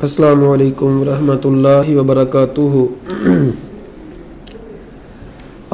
السلام علیکم ورحمۃ اللہ وبرکاتہ۔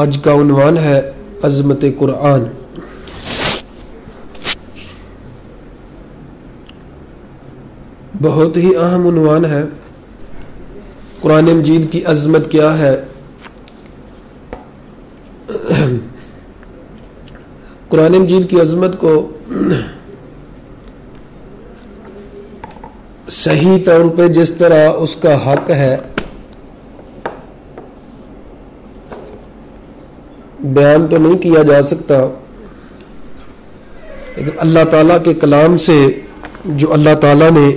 آج کا عنوان ہے عظمت قرآن۔ بہت ہی اہم عنوان ہے۔ قرآن مجید کی عظمت کیا ہے؟ قرآن مجید کی عظمت کو صحیح طور پہ جس طرح اس کا حق ہے بیان تو نہیں کیا جا سکتا، لیکن اللہ تعالیٰ کے کلام سے جو اللہ تعالیٰ نے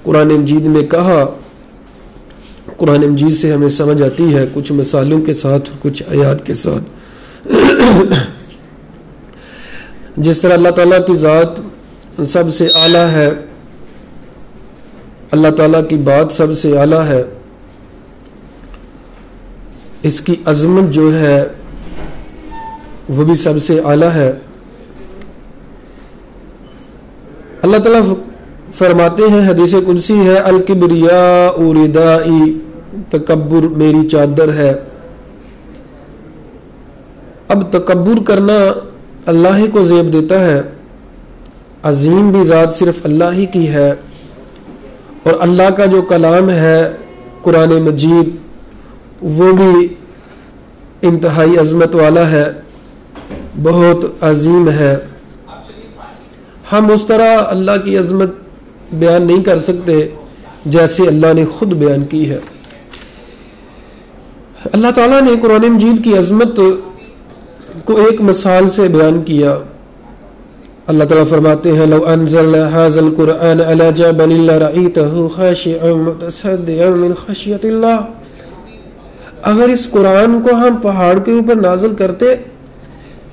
قرآن مجید میں کہا، قرآن مجید سے ہمیں سمجھ آتی ہے، کچھ مثالوں کے ساتھ، کچھ آیات کے ساتھ۔ جس طرح اللہ تعالیٰ کی ذات سب سے اعلیٰ ہے، اللہ تعالیٰ کی بات سب سے اعلیٰ ہے، اس کی عظمت جو ہے وہ بھی سب سے اعلیٰ ہے۔ اللہ تعالیٰ فرماتے ہیں، حدیث قدسی ہے، الکبریاء ردائی، تکبر میری چادر ہے۔ اب تکبر کرنا اللہ ہی کو زیب دیتا ہے، عظیم بھی ذات صرف اللہ ہی کی ہے، اور اللہ کا جو کلام ہے قرآن مجید وہ بھی انتہائی عظمت والا ہے، بہت عظیم ہے۔ ہم اس طرح اللہ کی عظمت بیان نہیں کر سکتے جیسے اللہ نے خود بیان کی ہے۔ اللہ تعالیٰ نے قرآن مجید کی عظمت کو ایک مثال سے بیان کیا۔ اللہ تعالیٰ فرماتے ہیں، لو انزلنا هذا القرآن على جبل لرأيته خاشعا متصدعا من خشیۃ اللہ۔ اگر اس قرآن کو ہم پہاڑ کے اوپر نازل کرتے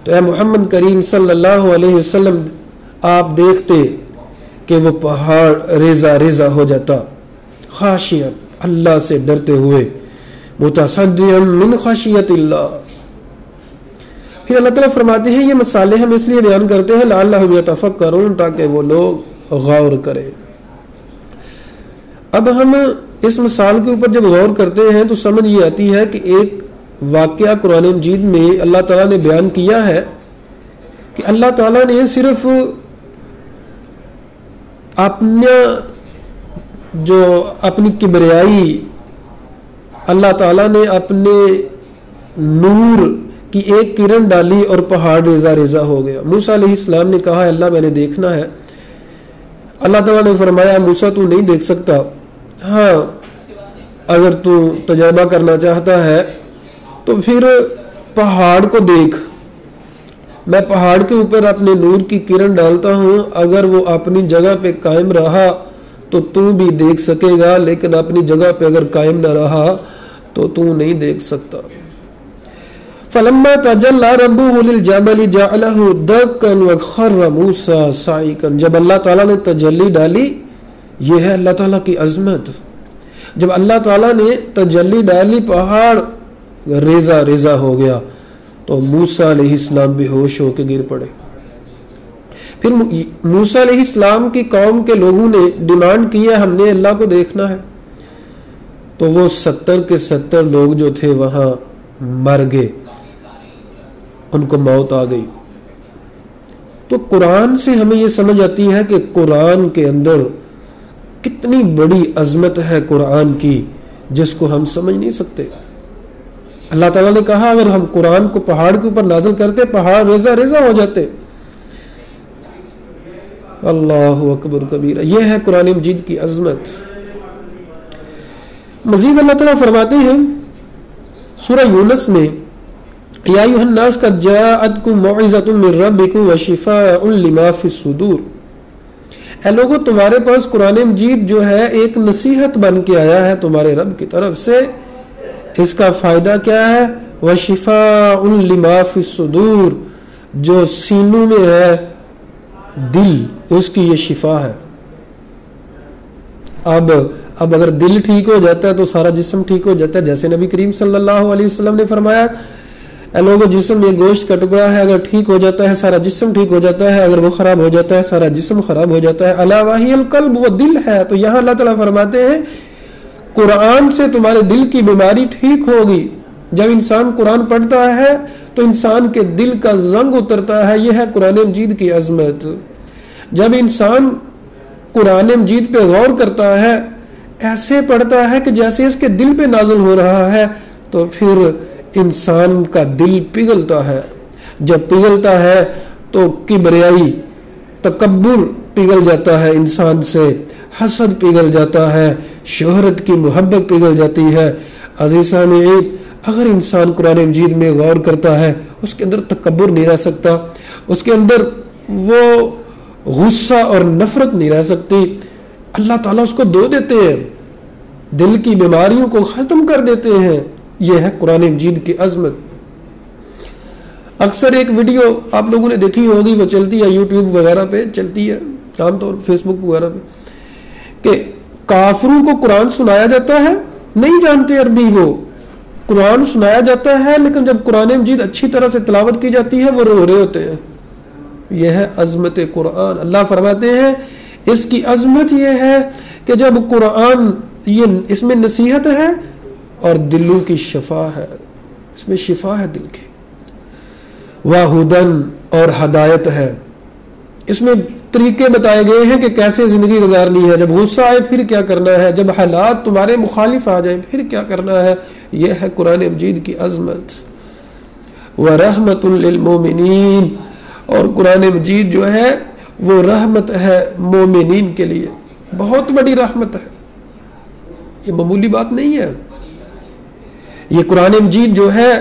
تو اے محمد کریم صلی اللہ علیہ وسلم آپ دیکھتے کہ وہ پہاڑ ریزہ ریزہ ہو جاتا، خاشعا اللہ سے ڈرتے ہوئے، متصدعا من خشیۃ اللہ۔ پھر اللہ تعالیٰ فرماتے ہیں، یہ مثالیں ہم اس لیے بیان کرتے ہیں لعلہم یتفکرون، تاکہ وہ لوگ غور کریں۔ اب ہم اس مثال کے اوپر جب غور کرتے ہیں تو سمجھ یہ آتی ہے کہ ایک واقعہ قرآن مجید میں اللہ تعالیٰ نے بیان کیا ہے کہ اللہ تعالیٰ نے صرف اپنی کبریائی، اللہ تعالیٰ نے اپنے نور کی ایک کرن ڈالی اور پہاڑ ریزہ ریزہ ہو گیا۔ موسیٰ علیہ السلام نے کہا، اللہ میں نے دیکھنا ہے۔ اللہ تعالیٰ نے فرمایا، موسیٰ تو نہیں دیکھ سکتا، ہاں اگر تو تجربہ کرنا چاہتا ہے تو پھر پہاڑ کو دیکھ، میں پہاڑ کے اوپر اپنے نور کی کرن ڈالتا ہوں، اگر وہ اپنی جگہ پہ قائم رہا تو بھی دیکھ سکے گا، لیکن اپنی جگہ پہ اگر قائم نہ رہا تو نہیں دیکھ سکتا۔ فلما تجلى ربه للجبل جعله دكا وخر موسى صعقا۔ جب اللہ تعالیٰ نے تجلی ڈالی، یہ ہے اللہ تعالیٰ کی عظمت۔ جب اللہ تعالیٰ نے تجلی ڈالی، پہاڑ ریزہ ریزہ ہو گیا تو موسیٰ علیہ السلام بے ہوش ہو کے گر پڑے۔ پھر موسیٰ علیہ السلام کی قوم کے لوگوں نے ڈیمانڈ کی ہے، ہم نے اللہ کو دیکھنا ہے، تو وہ 70 کے 70 لوگ جو تھے وہاں مر گئے، ان کو موت آ گئی۔ تو قرآن سے ہمیں یہ سمجھ آتی ہے کہ قرآن کے اندر کتنی بڑی عظمت ہے قرآن کی، جس کو ہم سمجھ نہیں سکتے۔ اللہ تعالیٰ نے کہا، اگر ہم قرآن کو پہاڑ کے اوپر نازل کرتے، پہاڑ ریزہ ریزہ ہو جاتے۔ اللہ اکبر کبیرہ، یہ ہے قرآن مجید کی عظمت۔ مزید اللہ تعالیٰ فرماتے ہیں سورہ یونس میں، یا ایھا الناس قد جاءتکم موعظۃ من ربکم وشفاء لما فی الصدور۔ اے لوگوں، تمہارے پاس قرآن مجید جو ہے ایک نصیحت بن کے آیا ہے تمہارے رب کی طرف سے۔ اس کا فائدہ کیا ہے؟ وشفاء لما فی الصدور، جو سینوں میں ہے، دل، اس کی یہ شفا ہے۔ اب اگر دل ٹھیک ہو جاتا ہے تو سارا جسم ٹھیک ہو جاتا ہے، جیسے نبی کریم صلی اللہ علیہ وسلم نے فرمایا، اے لوگوں جسم یہ گوشت کا ٹکڑا ہے، اگر ٹھیک ہو جاتا ہے سارا جسم ٹھیک ہو جاتا ہے، اگر وہ خراب ہو جاتا ہے سارا جسم خراب ہو جاتا ہے، الا وہی القلب، وہ دل ہے۔ تو یہاں اللہ تعالیٰ فرماتے ہیں قرآن سے تمہارے دل کی بیماری ٹھیک ہوگی۔ جب انسان قرآن پڑھتا ہے تو انسان کے دل کا زنگ اترتا ہے، یہ ہے قرآن مجید کی عظمت۔ جب انسان قرآن مجید پہ غور کرتا ہے، ایسے پڑھتا ہے کہ جیسے اس کے دل پہ نازل ہو رہا ہے، تو پھر انسان کا دل پگھلتا ہے۔ جب پگھلتا ہے تو کبریائی، تکبر پگھل جاتا ہے انسان سے، حسد پگھل جاتا ہے، شہرت کی محبت پگھل جاتی ہے۔ عزیز سامعین، اگر انسان قرآن مجید میں غور کرتا ہے، اس کے اندر تکبر نہیں رہ سکتا، اس کے اندر وہ غصہ اور نفرت نہیں رہ سکتی۔ اللہ تعالیٰ اس کو دھو دیتے ہیں، دل کی بیماریوں کو ختم کر دیتے ہیں۔ یہ ہے قرآن مجید کی عظمت۔ اکثر ایک ویڈیو آپ لوگوں نے دیکھی ہوگی، وہ چلتی ہے یوٹیوب وغیرہ پہ، چلتی ہے عام طور فیس بک وغیرہ پہ، کہ کافروں کو قرآن سنایا جاتا ہے، نہیں جانتے عربی، وہ قرآن سنایا جاتا ہے، لیکن جب قرآن مجید اچھی طرح سے تلاوت کی جاتی ہے وہ رو رہے ہوتے ہیں۔ یہ ہے عظمت قرآن۔ اللہ فرماتے ہیں اس کی عظمت یہ ہے کہ جب قرآن، اس میں نصیحت ہے اور دلوں کی شفا ہے، اس میں شفا ہے دل کی، وَہُدًى اور ہدایت ہے۔ اس میں طریقے بتائے گئے ہیں کہ کیسے زندگی گزارنی ہے، جب غصہ آئے پھر کیا کرنا ہے، جب حالات تمہارے مخالف آ جائیں پھر کیا کرنا ہے۔ یہ ہے قرآن مجید کی عظمت۔ وَرَحْمَةٌ لِّلْمُؤْمِنِينَ، اور قرآن مجید جو ہے وہ رحمت ہے مومنین کے لیے، بہت بڑی رحمت ہے، یہ معمولی بات نہیں ہے۔ یہ قرآن مجید جو ہے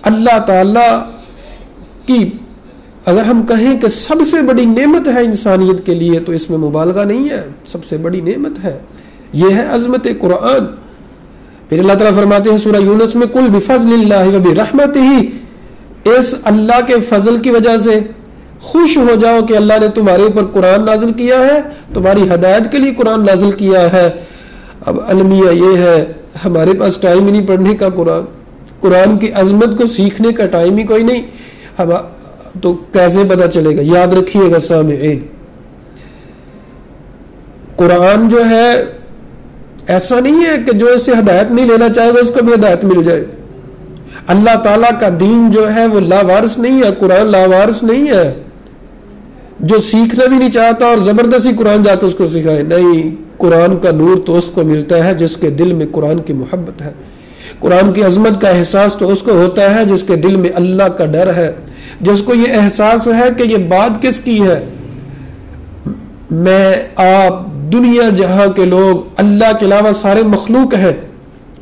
اللہ تعالی کی، اگر ہم کہیں کہ سب سے بڑی نعمت ہے انسانیت کے لیے تو اس میں مبالغہ نہیں ہے، سب سے بڑی نعمت ہے۔ یہ ہے عظمت قرآن۔ پھر اللہ تعالیٰ فرماتے ہیں سورہ یونس میں، قُلْ بِفَضْلِ اللَّهِ وَبِرَحْمَتِهِ، اس اللہ کے فضل کی وجہ سے خوش ہو جاؤ کہ اللہ نے تمہارے اوپر قرآن نازل کیا ہے، تمہاری ہدایت کے لیے قرآن نازل کیا ہے۔ اب المیہ یہ ہے، ہمارے پاس ٹائم ہی نہیں پڑھنے کا، قرآن کی عظمت کو سیکھنے کا ٹائم ہی کوئی نہیں، تو کیسے پتہ چلے گا؟ یاد رکھیے گا سامعین، قرآن جو ہے ایسا نہیں ہے کہ جو اس سے ہدایت نہیں لینا چاہے گا اس کو بھی ہدایت مل جائے۔ اللہ تعالیٰ کا دین جو ہے وہ لاوارث نہیں ہے، قرآن لاوارث نہیں ہے، جو سیکھنا بھی نہیں چاہتا اور زبردستی قرآن جا کے اس کو سکھائے، نہیں۔ قرآن کا نور تو اس کو ملتا ہے جس کے دل میں قرآن کی محبت ہے، قرآن کی عظمت کا احساس تو اس کو ہوتا ہے جس کے دل میں اللہ کا ڈر ہے، جس کو یہ احساس ہے کہ یہ بات کس کی ہے، میں، آپ، دنیا جہاں کے لوگ، اللہ کے علاوہ سارے مخلوق ہیں،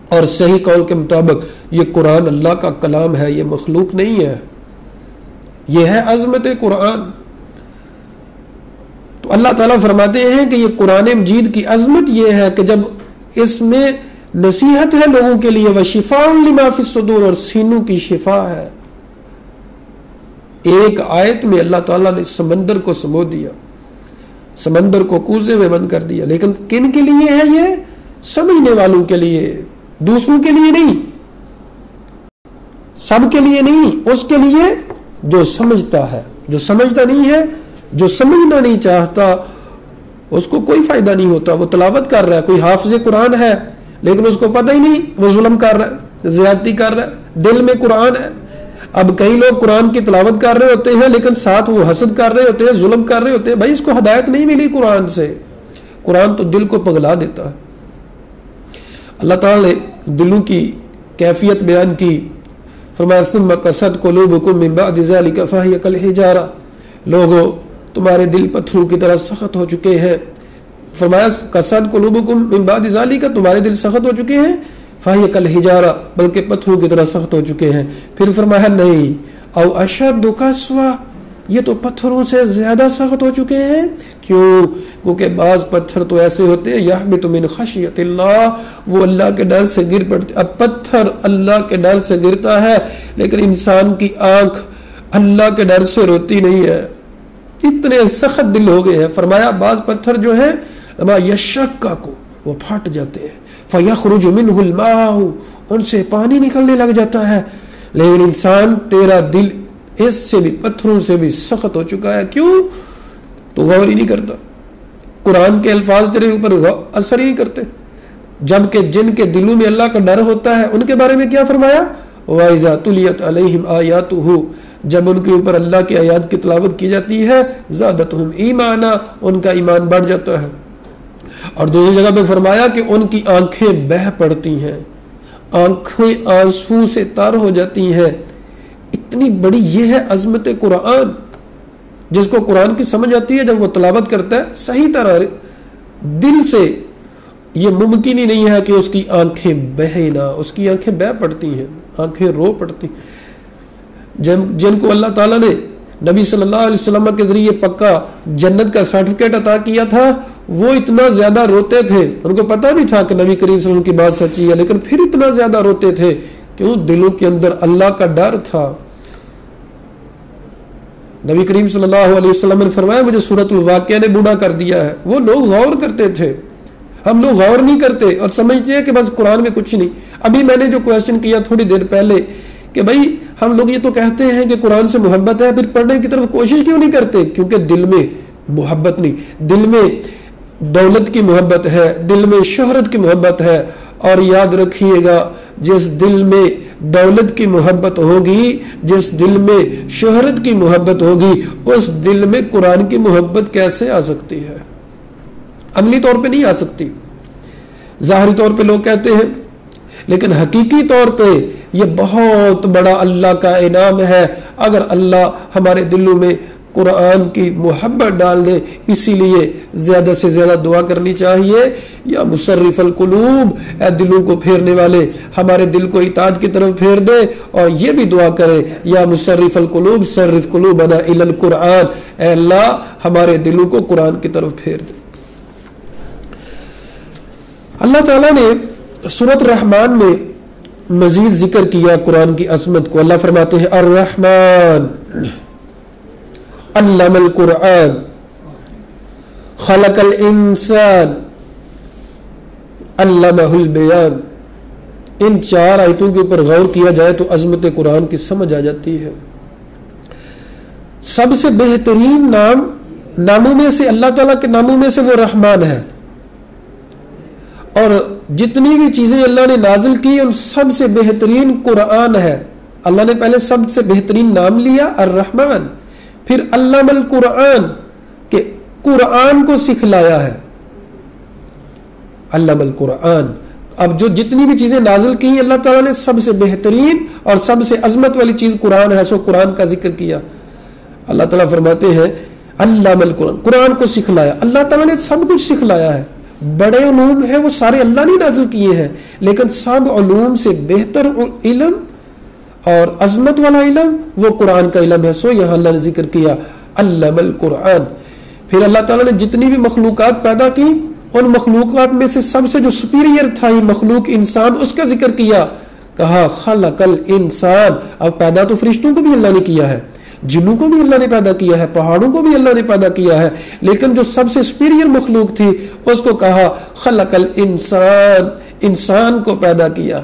اور صحیح قول کے مطابق یہ قرآن اللہ کا کلام ہے، یہ مخلوق نہیں ہے۔ یہ ہے عظمت قرآن۔ تو اللہ تعالیٰ فرماتے ہیں کہ یہ قرآن مجید کی عظمت یہ ہے کہ جب اس میں نصیحت ہے لوگوں کے لیے، وَشِفَاءٌ لِمَا فِي الصُّدُورِ، اور سینوں کی شفا ہے۔ ایک آیت میں اللہ تعالیٰ نے سمندر کو سمو دیا، سمندر کو کوزے میں بند کر دیا، لیکن کن کے لیے ہے یہ؟ سمجھنے والوں کے لیے، دوسروں کے لیے نہیں، سب کے لیے نہیں، اس کے لیے جو سمجھتا ہے۔ جو سمجھتا نہیں ہے، جو سمجھنا نہیں چاہتا، اس کو کوئی فائدہ نہیں ہوتا۔ وہ تلاوت کر رہا ہے، کوئی حافظ قرآن ہے لیکن اس کو پتہ ہی نہیں، وہ ظلم کر رہا ہے، زیادتی کر رہا ہے، دل میں قرآن ہے۔ اب کئی لوگ قرآن کی تلاوت کر رہے ہوتے ہیں لیکن ساتھ وہ حسد کر رہے ہوتے ہیں، ظلم کر رہے ہوتے ہیں، بھائی اس کو ہدایت نہیں ملی قرآن سے۔ قرآن تو دل کو پگلا دیتا ہے۔ اللہ تعالیٰ نے دلوں کی کیفیت بیان کی، فرمایا ثم قست قلوبکم من بعد ذلک فہی کالحجارہ، لوگو تمہارے دل پتھروں کی طرح سخت ہو چکے ہیں۔ فرمایا قست قلوبکم من بعد ذلک، تمہارے دل سخت ہو چکے ہیں، فہی کالحجارہ، بلکہ پتھروں کی طرح سخت ہو چکے ہیں۔ پھر فرمایا نہیں، او اشد قسوہ، یہ تو پتھروں سے زیادہ سخت ہو چکے ہیں۔ کیوں؟ کیونکہ بعض پتھر تو ایسے ہوتے ہیں یحبط من خشیت اللہ، وہ اللہ کے ڈر سے گر پڑتے۔ اب پتھر اللہ کے ڈر سے گرتا ہے لیکن انسان کی آنکھ اللہ کے ڈر سے روتی نہیں ہے، اتنے سخت دل ہو گئے ہیں۔ فرمایا بعض پتھر جو ہیں اما یشقق، وہ پھٹ جاتے ہیں، فیخرج منہ الماء، ان سے پانی نکلنے لگ جاتا ہے، لیکن انسان تیرا دل اس سے بھی پتھروں سے بھی سخت ہو چکا ہے. کیوں؟ تو غور ہی نہیں کرتا. قرآن کے الفاظ تیرے اوپر اثر ہی نہیں کرتے. جبکہ جن کے دلوں میں اللہ کا ڈر ہوتا ہے ان کے بارے میں کیا فرمایا؟ وَإِذَا تُلِيَتْ عَلَيْهِمْ آيَاتُهُ، جب ان کے اوپر اللہ کی آیات کی تلاوت کی جاتی ہے، زَادَتْهُمْ ایمانا، ان کا ایمان بڑھ جاتا ہے. اور دوسری جگہ پہ فرمایا کہ ان کی آنکھیں بہہ پڑتی ہیں، آنکھیں آنسو سے تر ہو جاتی ہیں. اتنی بڑی یہ ہے عظمت قرآن. جس کو قرآن کی سمجھ آتی ہے جب وہ تلاوت کرتا ہے صحیح طرح دل سے، یہ ممکن ہی نہیں ہے کہ اس کی آنکھیں بہے نہ. اس کی آنکھیں بہہ پڑتی ہیں، آنکھیں رو پڑتی. جن کو اللہ تعالیٰ نے نبی صلی اللہ علیہ وسلم کے ذریعے پکا جنت کا سرٹیفکیٹ عطا کیا تھا، وہ اتنا زیادہ روتے تھے. ان کو پتا بھی تھا کہ نبی کریم صلی اللہ علیہ وسلم کی بات سچی ہے، لیکن پھر اتنا زیادہ روتے تھے. کیوں؟ دلوں کے اندر اللہ کا ڈر تھا. نبی کریم صلی اللہ علیہ وسلم نے فرمایا مجھے سورۃ الواقعہ نے بوڑھا کر دیا ہے. وہ لوگ غور کرتے تھے، ہم لوگ غور نہیں کرتے اور سمجھتے ہیں کہ بس قرآن میں کچھ نہیں. ابھی میں نے جو کویسچن کیا تھوڑی دیر پہلے کہ بھائی ہم لوگ یہ تو کہتے ہیں کہ قرآن سے محبت ہے، پھر پڑھنے کی طرف کوشش کیوں نہیں کرتے؟ کیونکہ دل میں محبت نہیں. دل میں دولت کی محبت ہے، دل میں شہرت کی محبت ہے. اور یاد رکھیے گا، جس دل میں دولت کی محبت ہوگی، جس دل میں شہرت کی محبت ہوگی، اس دل میں قرآن کی محبت کیسے آ سکتی ہے؟ عملی طور پہ نہیں آ سکتی. ظاہری طور پہ لوگ کہتے ہیں، لیکن حقیقی طور پہ یہ بہت بڑا اللہ کا انعام ہے اگر اللہ ہمارے دلوں میں قرآن کی محبت ڈال دے. اسی لیے زیادہ سے زیادہ دعا کرنی چاہیے، یا مصرف القلوب، اے دلوں کو پھیرنے والے ہمارے دل کو اطاعت کی طرف پھیر دے. اور یہ بھی دعا کرے، یا مصرف القلوب صرف قلوبنا الی القرآن، اے اللہ ہمارے دلوں کو قرآن کی طرف پھیر دے. اللہ تعالیٰ نے سورۃ الرحمن میں مزید ذکر کیا قرآن کی عظمت کو. اللہ فرماتے ہیں الرحمن علم القرآن خلق الانسان علمہ البیان. ان 4 آیتوں کے اوپر غور کیا جائے تو عظمت قرآن کی سمجھ آ جاتی ہے. سب سے بہترین ناموں میں سے، اللہ تعالیٰ کے ناموں میں سے وہ رحمان ہے. اور جتنی بھی چیزیں اللہ نے نازل کی ان سب سے بہترین قرآن ہے. اللہ نے پہلے سب سے بہترین نام لیا الرحمن، پھر علم القرآن کہ قرآن کو سکھلایا ہے. علم القرآن. اب جو جتنی بھی چیزیں نازل کی اللہ تعالیٰ نے سب سے بہترین اور سب سے عظمت والی چیز قرآن ہے، سو قرآن کا ذکر کیا. اللہ تعالیٰ فرماتے ہیں علم القرآن، قرآن کو سکھلایا. اللہ تعالیٰ نے سب کچھ سکھلایا ہے. بڑے علوم ہیں وہ سارے اللہ نے نازل کیے ہیں، لیکن سب علوم سے بہتر علم اور عظمت والا علم وہ قرآن کا علم ہے. سو یہاں اللہ نے ذکر کیا علم القرآن. پھر اللہ تعالیٰ نے جتنی بھی مخلوقات پیدا کی ان مخلوقات میں سے سب سے جو سپیریئر تھا یہ مخلوق انسان، اس کا ذکر کیا. کہا خلق الانسان. اب پیدا تو فرشتوں کو بھی اللہ نے کیا ہے، جنوں کو بھی اللہ نے پیدا کیا ہے، پہاڑوں کو بھی اللہ نے پیدا کیا ہے، لیکن جو سب سے سپیریئر مخلوق تھی اس کو کہا خلق الانسان، انسان کو پیدا کیا.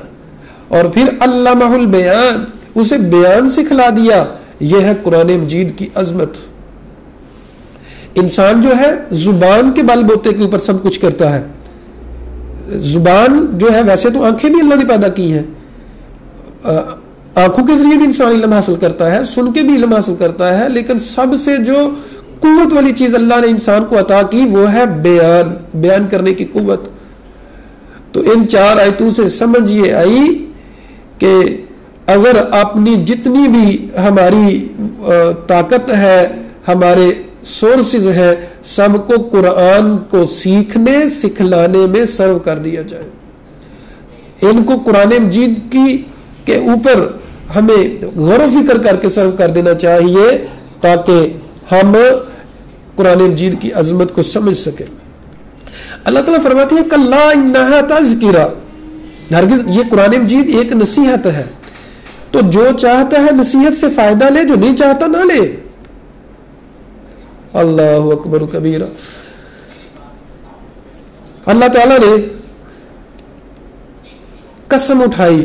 اور پھر علمہ البیان، اسے بیان سکھلا دیا. یہ ہے قرآن مجید کی عظمت. انسان جو ہے زبان کے بل بوتے کے اوپر سب کچھ کرتا ہے. زبان جو ہے، ویسے تو آنکھیں بھی اللہ نے پیدا کی ہیں، آنکھوں کے ذریعے بھی انسان علم حاصل کرتا ہے، سن کے بھی علم حاصل کرتا ہے، لیکن سب سے جو قوت والی چیز اللہ نے انسان کو عطا کی وہ ہے بیان کرنے کی قوت. تو ان 4 آیتوں سے سمجھ یہ آئی کہ اگر اپنی جتنی بھی ہماری طاقت ہے، ہمارے سورسز ہیں، سب کو قرآن کو سیکھنے سکھلانے میں سرو کر دیا جائے. ان کو قرآن مجید کے اوپر ہمیں غور و فکر کر کے سرو کر دینا چاہیے تاکہ ہم قرآن مجید کی عظمت کو سمجھ سکیں. اللہ تعالیٰ فرماتے ہیں کلا انہا تذکرہ، ہرگز یہ قرآن مجید ایک نصیحت ہے، تو جو چاہتا ہے نصیحت سے فائدہ لے، جو نہیں چاہتا نہ لے. اللہ اکبر کبیرہ. اللہ تعالیٰ نے قسم اٹھائی